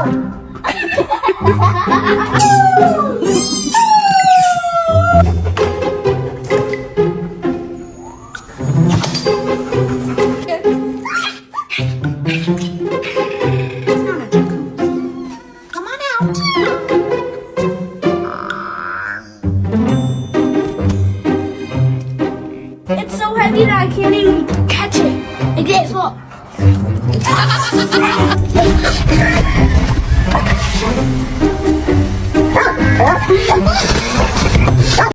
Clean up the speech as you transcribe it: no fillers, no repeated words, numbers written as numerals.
Come on out. It's so heavy that I can't even catch it. It gets look.